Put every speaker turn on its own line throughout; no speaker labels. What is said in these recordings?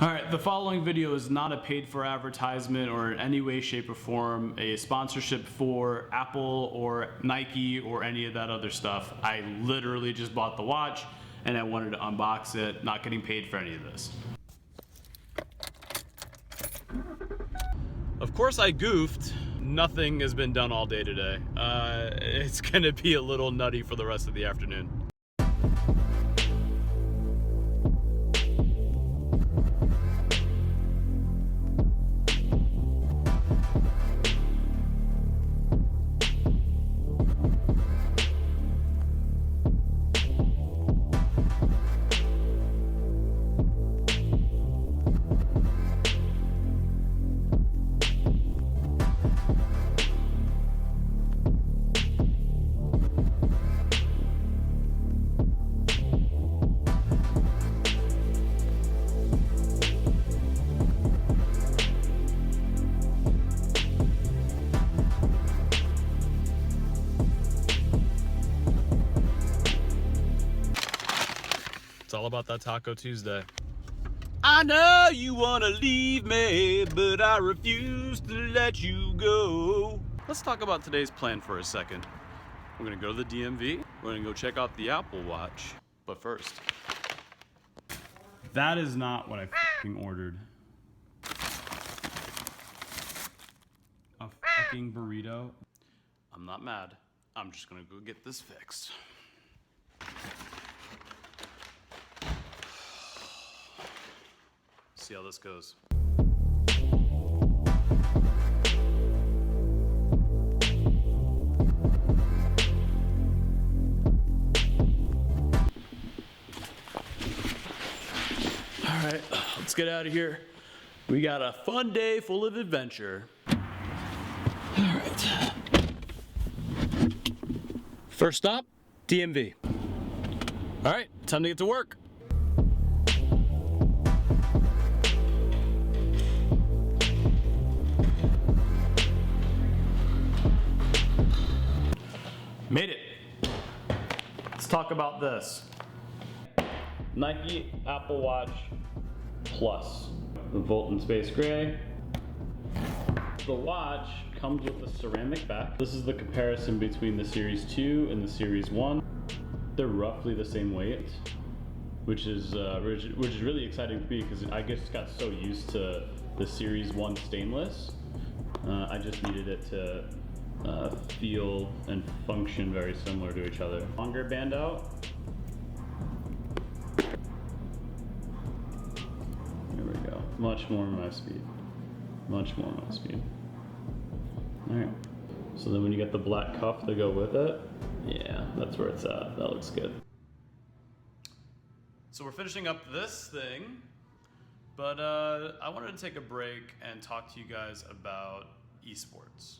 Alright, the following video is not a paid for advertisement or in any way, shape, or form a sponsorship for Apple or Nike or any of that other stuff. I literally just bought the watch and I wanted to unbox it, not getting paid for any of this. Of course I goofed. Nothing has been done all day today. It's gonna be a little nutty for the rest of the afternoon. It's all about that Taco Tuesday. I know you wanna leave me, but I refuse to let you go. Let's talk about today's plan for a second. We're gonna go to the DMV. We're gonna go check out the Apple Watch. But first, that is not what I fucking ordered. A fucking burrito. I'm not mad. I'm just gonna go get this fixed. See how this goes. All right, let's get out of here. We got a fun day full of adventure. All right. First stop, DMV. All right, time to get to work. Made it. Let's talk about this. Nike Apple Watch Plus. The Volt and Space Gray. The watch comes with a ceramic back. This is the comparison between the Series 2 and the Series 1. They're roughly the same weight, which is really exciting for me because I just got so used to the Series 1 stainless. I just needed it to feel and function very similar to each other. Longer band out. There we go. Much more my speed. Much more my speed. Alright. So then when you get the black cuff to go with it, yeah, that's where it's at. That looks good. So we're finishing up this thing, but I wanted to take a break and talk to you guys about eSports.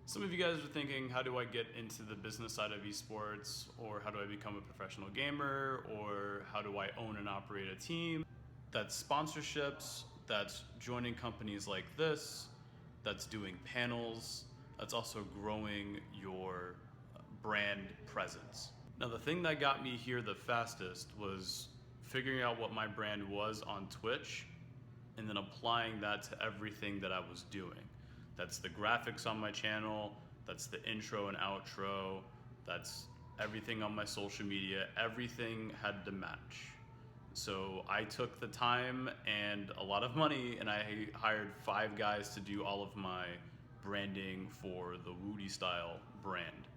Some of you guys are thinking, how do I get into the business side of esports? Or how do I become a professional gamer? Or how do I own and operate a team? That's sponsorships, that's joining companies like this, that's doing panels, that's also growing your brand presence. Now the thing that got me here the fastest was figuring out what my brand was on Twitch and then applying that to everything that I was doing. That's the graphics on my channel, that's the intro and outro, that's everything on my social media, everything had to match. So I took the time and a lot of money and I hired 5 guys to do all of my branding for the Woody Style brand.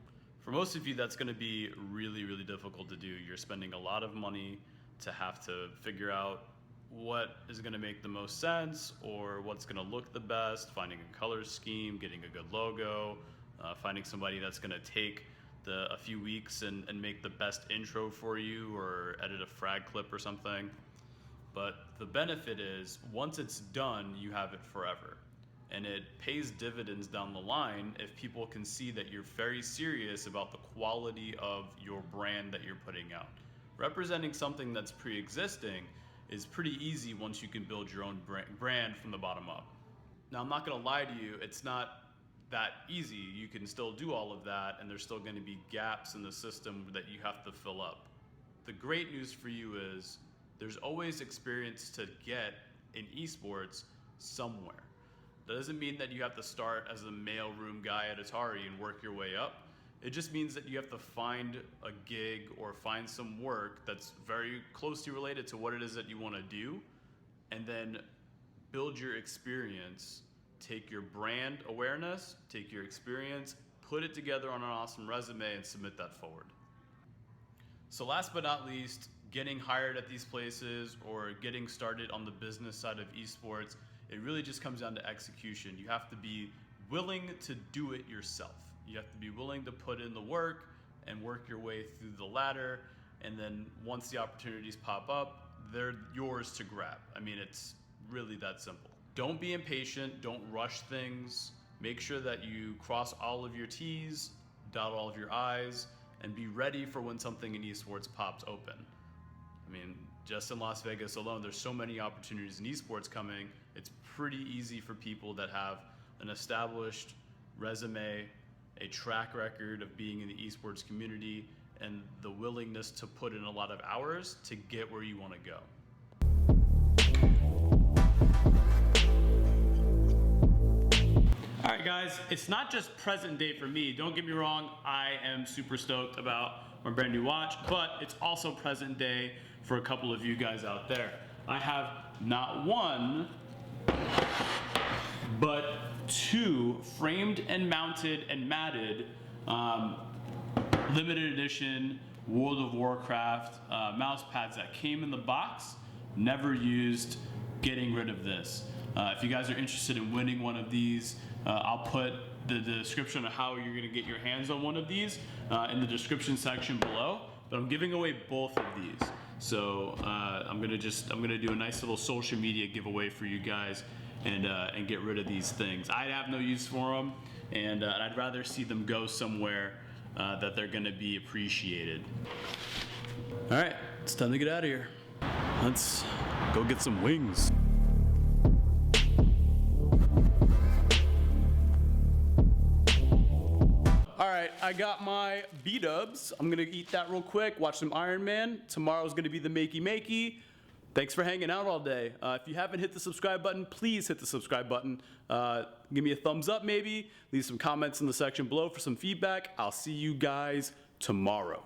For most of you, that's gonna be really, really difficult to do. You're spending a lot of money to have to figure out what is going to make the most sense or what's going to look the best, finding a color scheme, getting a good logo, finding somebody that's going to take a few weeks and make the best intro for you or edit a frag clip or something. But the benefit is once it's done, you have it forever. And it pays dividends down the line if people can see that you're very serious about the quality of your brand that you're putting out. Representing something that's pre-existing is pretty easy once you can build your own brand from the bottom up. Now, I'm not gonna lie to you, it's not that easy. You can still do all of that and there's still gonna be gaps in the system that you have to fill up. The great news for you is There's always experience to get in esports somewhere. That doesn't mean that you have to start as a mailroom guy at Atari and work your way up. It just means that you have to find a gig or find some work that's very closely related to what it is that you want to do, and then build your experience, take your brand awareness, take your experience, put it together on an awesome resume, and submit that forward. So last but not least, getting hired at these places or getting started on the business side of esports, it really just comes down to execution. You have to be willing to do it yourself. You have to be willing to put in the work and work your way through the ladder. And then once the opportunities pop up, they're yours to grab. I mean, it's really that simple. Don't be impatient. Don't rush things. Make sure that you cross all of your T's, dot all of your I's, and be ready for when something in esports pops open. I mean, just in Las Vegas alone, there's so many opportunities in esports coming. It's pretty easy for people that have an established resume, a track record of being in the esports community, and the willingness to put in a lot of hours to get where you want to go. All right, guys, it's not just present day for me. Don't get me wrong, I am super stoked about my brand new watch, but it's also present day for a couple of you guys out there. I have not one, but two framed and mounted and matted limited edition World of Warcraft mouse pads that came in the box, never used, getting rid of this. If you guys are interested in winning one of these, I'll put the description of how you're gonna get your hands on one of these in the description section below, but I'm giving away both of these. So I'm gonna do a nice little social media giveaway for you guys and get rid of these things. I have no use for them, and I'd rather see them go somewhere that they're gonna be appreciated. All right, it's time to get out of here. Let's go get some wings. All right, I got my B-dubs. I'm gonna eat that real quick, watch some Iron Man. Tomorrow's gonna be the makey makey. Thanks for hanging out all day. If you haven't hit the subscribe button, please hit the subscribe button. Give me a thumbs up maybe. Leave some comments in the section below for some feedback. I'll see you guys tomorrow.